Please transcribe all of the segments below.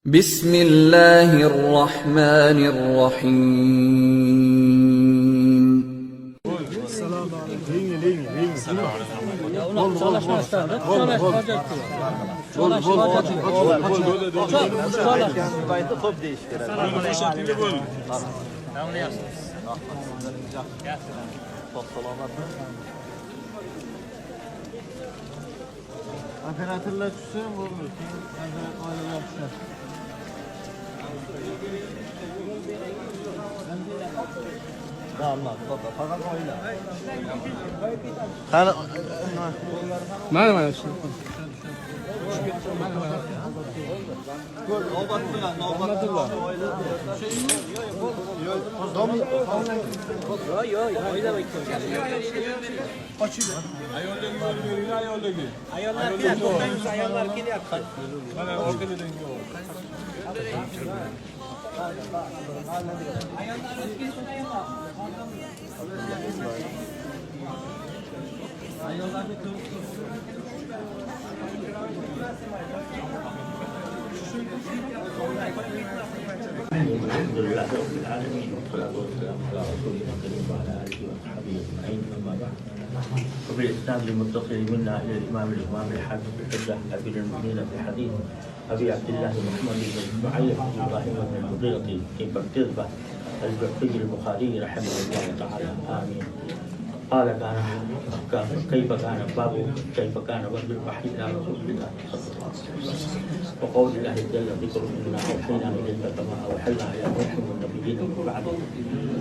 بسم الله الرحمن الرحيم. السلام الحمد لله رب العالمين والصلاة والسلام على رسولنا الكريم وعلى آله وصحبه أجمعين أما بعد وبالإسناد المتصل منا إلى الإمام الحافظ الحجة أمير المؤمنين في حديث أبي عبد الله محمد بن إسماعيل بن إبراهيم بن المغيرة بن بكتيبة البكري البخاري رحمه الله تعالى آمين. قال كيف كان بدء الوحي إلى رسول الله صلى الله عليه وسلم وقول الله جل ذكره إنا أوحينا إليك كما أوحينا إلى نوح والنبيين من بعده.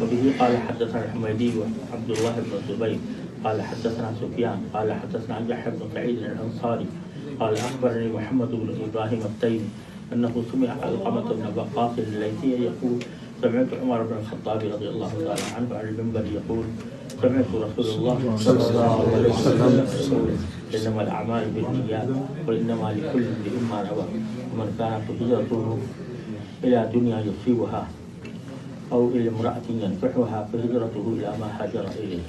وبه قال حدثنا الحميدي وعبد الله بن الزبير قال حدثنا سفيان قال حدثنا يحيى بن سعيد الأنصاري قال أخبرني محمد بن إبراهيم التيمي أنه سمع علقمة بن وقاص الليثي يقول سمعت عمر بن الخطاب رضي الله تعالى عنه على المنبر يقول سمعت رسول الله صلى الله عليه وسلم يقول إنما الأعمال بالنيات وإنما لكل امرئ ما نوى ومن كانت هجرته إلى دنيا يصيبها أو إلى امرأة ينكحها فهجرته إلى ما هاجر إليه.